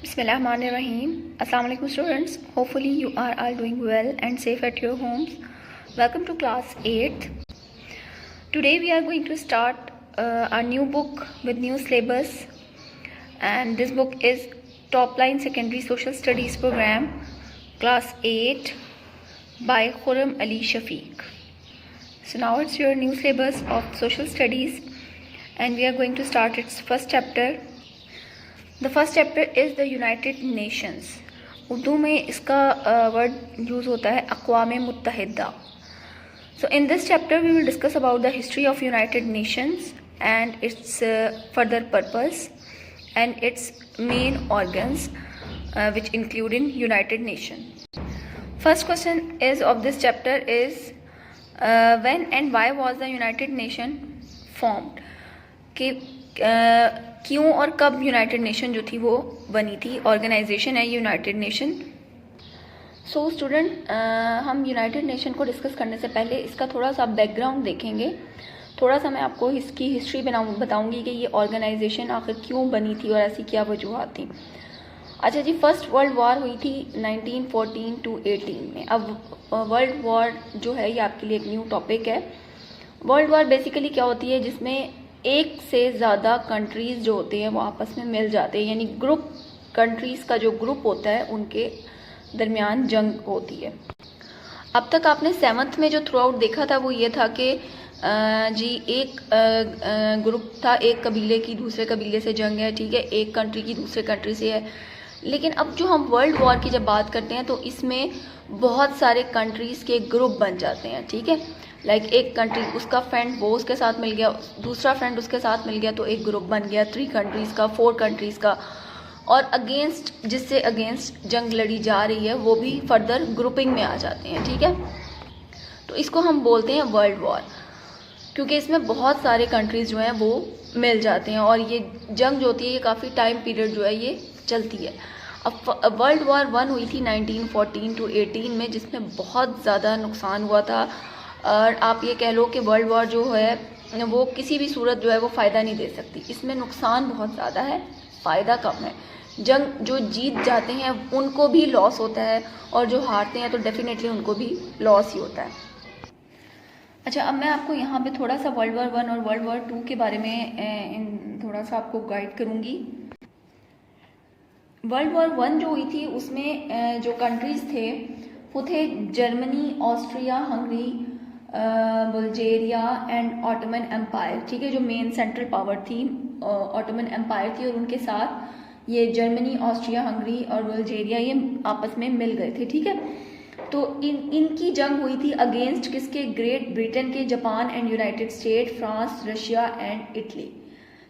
Bismillahirrahmanirrahim. Assalamu alaikum students. Hopefully you are all doing well and safe at your homes. Welcome to class 8th. Today we are going to start our new book with new syllabus, and this book is Top Line Secondary Social Studies Program class 8 by Khurram Ali Shafiq. So now it's your new syllabus of social studies and we are going to start its first chapter. The first chapter is the United Nations. Urdu में इसका word use होता है अक़वाम मुत्तहिदा. So in this chapter we will discuss about the history of United Nations and its further purpose and its main organs which include in United Nations. First question is of this chapter is when and why was the United Nation formed? कि क्यों और कब United nation जो थी वो बनी थी. Organisation है यूनाइटेड नेशन. सो स्टूडेंट, हम यूनाइटेड नेशन को डिस्कस करने से पहले इसका थोड़ा सा बैकग्राउंड देखेंगे. थोड़ा सा मैं आपको इसकी हिस्ट्री बताऊंगी कि ये ऑर्गेनाइजेशन आखिर क्यों बनी थी और ऐसी क्या वजूहत थी. अच्छा जी, फर्स्ट वर्ल्ड वॉर हुई थी 1914 to 18 में. अब वर्ल्ड वॉर जो है ये आपके लिए एक न्यू टॉपिक है. वर्ल्ड वॉर बेसिकली क्या होती है, जिसमें एक से ज़्यादा कंट्रीज़ जो होते हैं वो आपस में मिल जाते हैं, यानी ग्रुप कंट्रीज़ का जो ग्रुप होता है उनके दरमियान जंग होती है. अब तक आपने 7th में जो थ्रू आउट देखा था वो ये था कि जी एक ग्रुप था, एक कबीले की दूसरे कबीले से जंग है, ठीक है, एक कंट्री की दूसरे कंट्री से है. लेकिन अब जो हम वर्ल्ड वॉर की जब बात करते हैं तो इसमें बहुत सारे कंट्रीज़ के ग्रुप बन जाते हैं, ठीक है. लाइक एक कंट्री, उसका फ्रेंड वो उसके साथ मिल गया, दूसरा फ्रेंड उसके साथ मिल गया, तो एक ग्रुप बन गया 3 कंट्रीज़ का, 4 कंट्रीज़ का. और अगेंस्ट, जिससे अगेंस्ट जंग लड़ी जा रही है वो भी फर्दर ग्रुपिंग में आ जाते हैं, ठीक है. तो इसको हम बोलते हैं वर्ल्ड वॉर, क्योंकि इसमें बहुत सारे कंट्रीज़ जो हैं वो मिल जाते हैं और ये जंग जो होती है ये काफ़ी टाइम पीरियड जो है ये चलती है. अब वर्ल्ड वॉर 1 हुई थी 1914 to 18 में, जिसमें बहुत ज़्यादा नुकसान हुआ था. और आप ये कह लो कि वर्ल्ड वॉर जो है वो किसी भी सूरत जो है वो फ़ायदा नहीं दे सकती. इसमें नुकसान बहुत ज़्यादा है, फ़ायदा कम है. जंग जो जीत जाते हैं उनको भी लॉस होता है और जो हारते हैं तो डेफिनेटली उनको भी लॉस ही होता है. अच्छा, अब मैं आपको यहाँ पे थोड़ा सा वर्ल्ड वॉर 1 और वर्ल्ड वॉर 2 के बारे में थोड़ा सा आपको गाइड करूँगी. वर्ल्ड वॉर 1 जो हुई थी उसमें जो कंट्रीज़ थे वो थे Germany, Austria, Hungary, Bulgaria and Ottoman Empire, ठीक है. जो मेन सेंट्रल पावर थी ऑटोमन एम्पायर थी और उनके साथ ये जर्मनी, ऑस्ट्रिया, हंगरी और बुल्गारिया ये आपस में मिल गए थे, ठीक है. तो इनकी जंग हुई थी अगेंस्ट किसके? ग्रेट ब्रिटेन के, Japan and United State, France, Russia and Italy,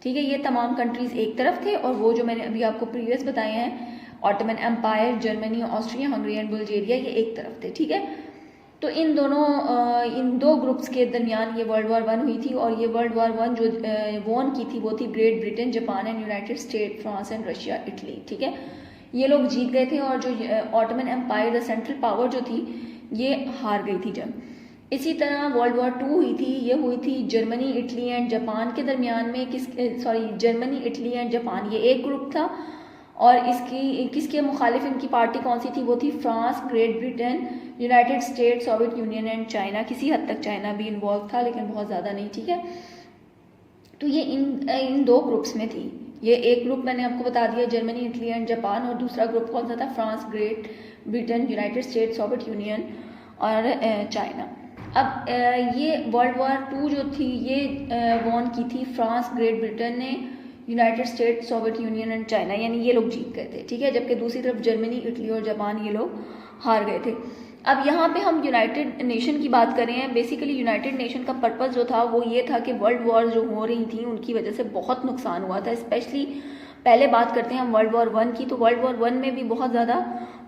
ठीक है. ये तमाम कंट्रीज़ एक तरफ थे और वो जो मैंने अभी आपको प्रीवियस बताए हैं Ottoman Empire, Germany, Austria, Hungary and Bulgaria, ये एक तरफ थे, ठीक है. तो इन दो ग्रुप्स के दरमियान ये वर्ल्ड वॉर 1 हुई थी और ये वर्ल्ड वॉर 1 जो वॉन की थी वो थी Great Britain, Japan and United State, France and Russia, Italy, ठीक है. ये लोग जीत गए थे और जो Ottoman Empire, the central power जो थी, ये हार गई थी जंग. इसी तरह वर्ल्ड वॉर 2 हुई थी, ये हुई थी जर्मनी, इटली एंड जापान के दरमियान में. जर्मनी, इटली एंड जापान ये एक ग्रुप था और किसके मुखालिफ इनकी पार्टी कौन सी थी? वो थी France, great Britain, United state, Soviet union and China. किसी हद तक चाइना भी इन्वॉल्व था लेकिन बहुत ज़्यादा नहीं, ठीक है. तो ये इन 2 ग्रुप्स में थी. ये एक ग्रुप मैंने आपको बता दिया जर्मनी, इटली एंड जापान, और दूसरा ग्रुप कौन सा था? France, great Britain, United state, Soviet union और चाइना. अब ये वर्ल्ड वॉर 2 जो थी ये वॉन की थी फ्रांस, ग्रेट ब्रिटेन ने, United state, Soviet union and China, यानी ये लोग जीत गए थे, ठीक है. जबकि दूसरी तरफ जर्मनी, इटली और जापान ये लोग हार गए थे. अब यहाँ पे हम यूनाइटेड नेशन की बात कर रहे हैं. बेसिकली यूनाइटेड नेशन का पर्पस जो था वो ये था कि वर्ल्ड वॉर जो हो रही थी उनकी वजह से बहुत नुकसान हुआ था. स्पेशली पहले बात करते हैं हम वर्ल्ड वॉर 1 की, तो वर्ल्ड वॉर 1 में भी बहुत ज़्यादा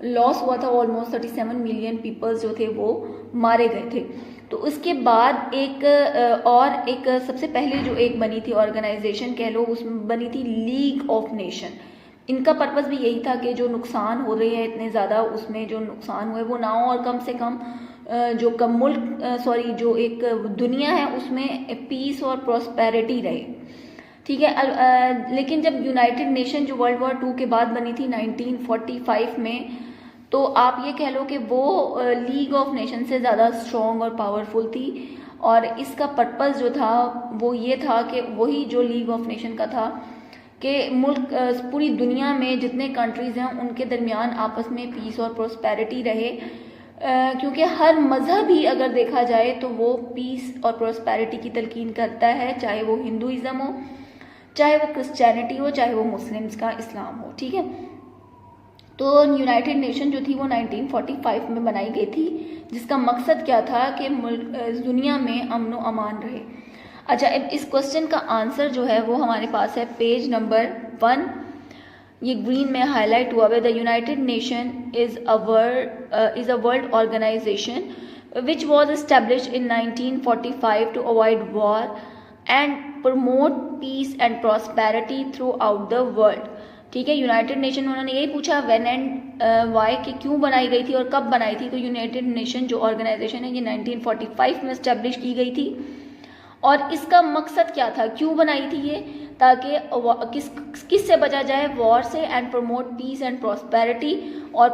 लॉस हुआ था. ऑलमोस्ट 37 मिलियन पीपल्स जो थे वो मारे गए थे. तो उसके बाद एक सबसे पहले जो एक बनी थी ऑर्गेनाइजेशन कह लो, उसमें बनी थी लीग ऑफ नेशन. इनका पर्पस भी यही था कि जो नुकसान हो रहे हैं इतने ज़्यादा, उसमें जो नुकसान हुए वो ना हो और कम से कम जो एक दुनिया है उसमें पीस और प्रॉस्पेरिटी रहे, ठीक है। लेकिन जब यूनाइटेड नेशन जो वर्ल्ड वॉर 2 के बाद बनी थी 1945 में, तो आप ये कह लो कि वो लीग ऑफ नेशन से ज़्यादा स्ट्रॉन्ग और पावरफुल थी, और इसका पर्पस जो था वो ये था कि वही जो लीग ऑफ नेशन का था कि मुल्क पूरी दुनिया में जितने कंट्रीज़ हैं उनके दरमियान आपस में पीस और प्रोस्पेरिटी रहे, क्योंकि हर मज़हब ही अगर देखा जाए तो वो पीस और प्रोस्पेरिटी की तलकीन करता है, चाहे वो हिंदुइज़्म हो, चाहे वो क्रिश्चियनिटी हो, चाहे वो मुस्लिम्स का इस्लाम हो। ठीक है, तो यूनाइटेड नेशन जो थी वो 1945 में बनाई गई थी, जिसका मकसद क्या था कि दुनिया में अमन व अमान रहे। अच्छा, इस क्वेश्चन का आंसर जो है वो हमारे पास है पेज नंबर 1, ये ग्रीन में हाईलाइट हुआ है। The United Nation is a world organisation which was establish in 1945 to avoid war and promote peace and prosperity throughout the world. ठीक है, यूनाइटेड नेशन, उन्होंने यही पूछा व्हेन एंड वाई कि क्यों बनाई गई थी और कब बनाई थी। तो यूनाइटेड नेशन जो ऑर्गेनाइजेशन है ये 1945 में इस्टेब्लिश की गई थी, और इसका मकसद क्या था, क्यों बनाई थी ये, ताकि किस से बचा जाए, वॉर से, and promote peace and prosperity, और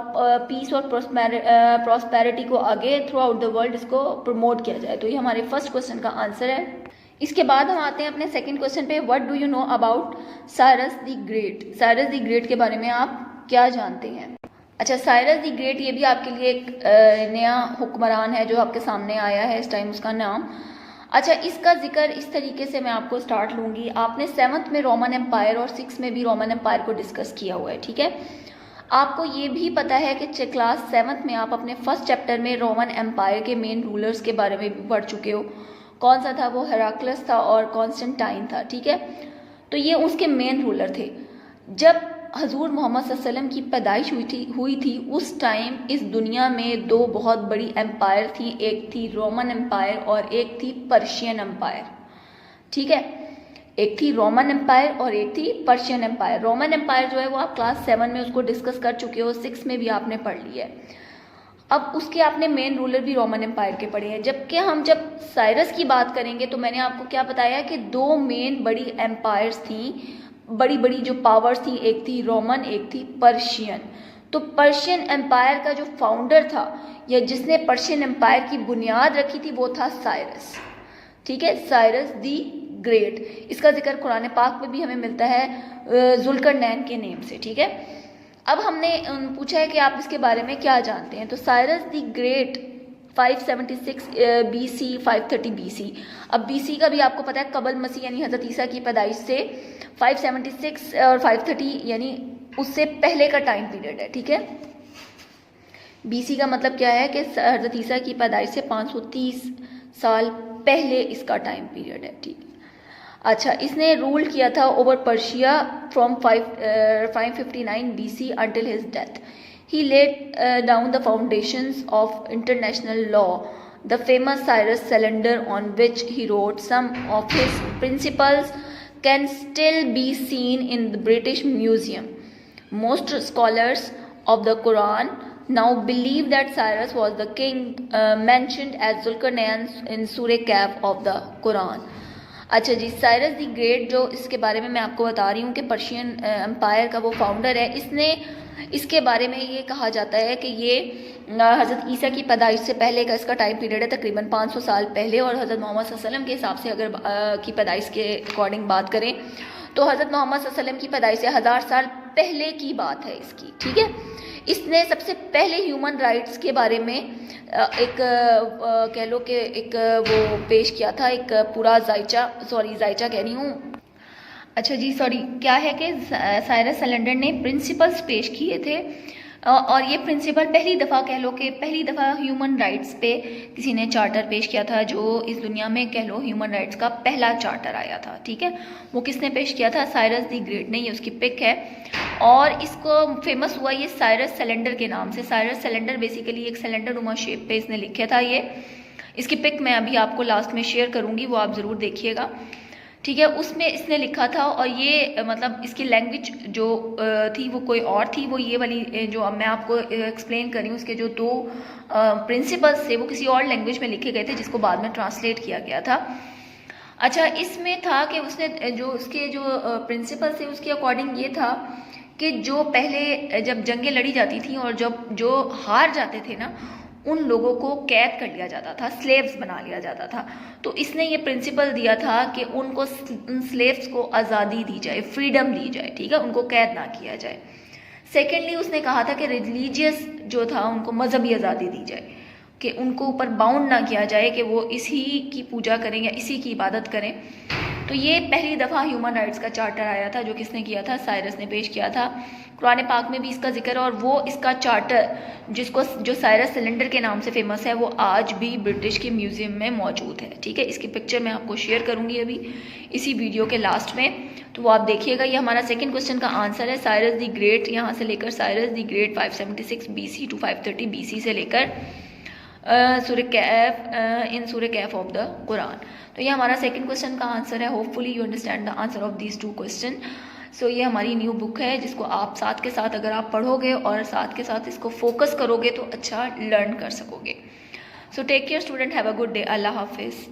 पीस और प्रॉस्पेरिटी को आगे थ्रू आउट द वर्ल्ड इसको प्रमोट किया जाए। तो ये हमारे फर्स्ट क्वेश्चन का आंसर है। इसके बाद हम आते हैं अपने सेकंड क्वेश्चन पे, what do you know about Cyrus the great. Cyrus the great के बारे में आप क्या जानते हैं? अच्छा, साइरस द ग्रेट ये भी आपके लिए एक नया हुक्मरान है जो आपके सामने आया है इस टाइम, उसका नाम। अच्छा, इसका जिक्र इस तरीके से मैं आपको स्टार्ट लूँगी। आपने 7th में रोमन एम्पायर और 6th में भी रोमन एम्पायर को डिस्कस किया हुआ है। ठीक है, आपको ये भी पता है कि क्लास 7th में आप अपने फर्स्ट चैप्टर में रोमन एम्पायर के मेन रूलर्स के बारे में भी पढ़ चुके हो। कौन सा था वो? हेराक्लस था और कॉन्स्टेंटाइन था। ठीक है, तो ये उसके मेन रूलर थे। जब हजूर मोहम्मद सल्लल्लाहु अलैहि वसल्लम की पैदाइश हुई थी उस टाइम इस दुनिया में 2 बहुत बड़ी एम्पायर थी, एक थी रोमन एम्पायर और एक थी पर्शियन एम्पायर। ठीक है, एक थी रोमन एम्पायर और एक थी पर्शियन एम्पायर। रोमन एम्पायर जो है वो आप क्लास 7 में उसको डिस्कस कर चुके हो, 6 में भी आपने पढ़ लिया है। अब उसके आपने मेन रूलर भी रोमन एम्पायर के पढ़े हैं। जबकि हम जब साइरस की बात करेंगे तो मैंने आपको क्या बताया कि 2 मेन बड़ी एम्पायर्स थी, बड़ी बड़ी जो पावर्स थी, एक थी रोमन, एक थी पर्शियन। तो पर्शियन एम्पायर का जो फाउंडर था या जिसने पर्शियन एम्पायर की बुनियाद रखी थी वो था साइरस। ठीक है, साइरस दी ग्रेट। इसका जिक्र कुरान पाक में भी हमें मिलता है जुल्करनैन के नेम से। ठीक है, अब हमने पूछा है कि आप इसके बारे में क्या जानते हैं। तो Cyrus the Great 576 BC 530 BC। अब BC का भी आपको पता है कबल मसीह यानी हज़रत ईसा की पैदाइश से 576 और 530 यानी उससे पहले का टाइम पीरियड है। ठीक है, BC का मतलब क्या है कि हज़रत ईसा की पैदाइश से 530 साल पहले इसका टाइम पीरियड है। ठीक है, अच्छा, इसने रूल किया था over Persia from 559 BC until his death. He laid down the foundations of international law. The famous Cyrus Cylinder, on which he wrote some of his principles, can still be seen in the British Museum. Most scholars of the Quran now believe that Cyrus was the king mentioned as Zulkarnain in Surah Kahf of the Quran. अच्छा जी, Cyrus the great जो इसके बारे में मैं आपको बता रही हूँ कि पर्शियन एम्पायर का वो फाउंडर है। इसके बारे में ये कहा जाता है कि ये हज़रत ईसा की पैदाइश से पहले का इसका टाइम पीरियड है, तकरीबन 500 साल पहले। और हज़रत मोहम्मद सल्लल्लाहु अलैहि वसल्लम के हिसाब से अगर की पैदाइश के अकॉर्डिंग बात करें तो हज़रत मोहम्मद सल्लल्लाहु अलैहि वसल्लम की पैदाइश से 1000 साल पहले की बात है इसकी। ठीक है, इसने सबसे पहले ह्यूमन राइट्स के बारे में एक कह लो कि एक वो पेश किया था, एक पूरा जायचा कह रही हूँ। अच्छा जी, सॉरी, क्या है कि साइरस सिलेंडर ने प्रिंसिपल्स पेश किए थे, और ये प्रिंसिपल पहली दफ़ा ह्यूमन राइट्स पे किसी ने चार्टर पेश किया था, जो इस दुनिया में कह लो ह्यूमन राइट्स का पहला चार्टर आया था। ठीक है, वो किसने पेश किया था? साइरस दी ग्रेट ने। ये उसकी पिक है और इसको फेमस हुआ ये साइरस सिलेंडर के नाम से। साइरस सिलेंडर बेसिकली एक सिलेंडर नुमा शेप पे इसने लिखा था। ये इसकी पिक मैं अभी आपको लास्ट में शेयर करूँगी, वो आप ज़रूर देखिएगा। ठीक है, उसमें इसने लिखा था, और ये मतलब इसकी लैंग्वेज जो थी वो कोई और थी। वो ये वाली जो अब मैं आपको एक्सप्लेन कर रही हूँ, उसके जो 2 प्रिंसिपल्स थे वो किसी और लैंग्वेज में लिखे गए थे, जिसको बाद में ट्रांसलेट किया गया था। अच्छा, इसमें था कि उसने जो उसके जो प्रिंसिपल थे उसके अकॉर्डिंग ये था कि जो पहले जब जंगें लड़ी जाती थी और जब जो हार जाते थे ना, उन लोगों को कैद कर लिया जाता था, स्लेव्स बना लिया जाता था। तो इसने ये प्रिंसिपल दिया था कि उनको, उन स्लेव्स को आज़ादी दी जाए, फ्रीडम दी जाए, ठीक है, उनको कैद ना किया जाए। सेकेंडली उसने कहा था कि रिलीजियस जो था उनको मजहबी आज़ादी दी जाए, कि उनको ऊपर बाउंड ना किया जाए कि वो इसी की पूजा करें या इसी की इबादत करें। तो ये पहली दफ़ा ह्यूमन राइट्स का चार्टर आया था, जो किसने किया था, साइरस ने पेश किया था। कुरान पाक में भी इसका जिक्र है, और वो इसका चार्टर जिसको जो साइरस सिलेंडर के नाम से फेमस है, वो आज भी ब्रिटिश के म्यूज़ियम में मौजूद है, ठीक है। इसकी पिक्चर मैं आपको शेयर करूँगी अभी इसी वीडियो के लास्ट में, तो वो आप देखिएगा। ये हमारा सेकंड क्वेश्चन का आंसर है, साइरस दी ग्रेट, यहाँ से लेकर Cyrus the Great 576 BC to 530 BC से लेकर सूरह कैफ, इन सूरह कैफ ऑफ द कुरान। तो ये हमारा सेकंड क्वेश्चन का आंसर है। Hopefully you understand the answer of these 2 question. So ये हमारी न्यू बुक है, जिसको आप साथ के साथ अगर आप पढ़ोगे और साथ के साथ इसको फोकस करोगे तो अच्छा लर्न कर सकोगे। So take care student, have a good day, अल्लाह हाफिज़।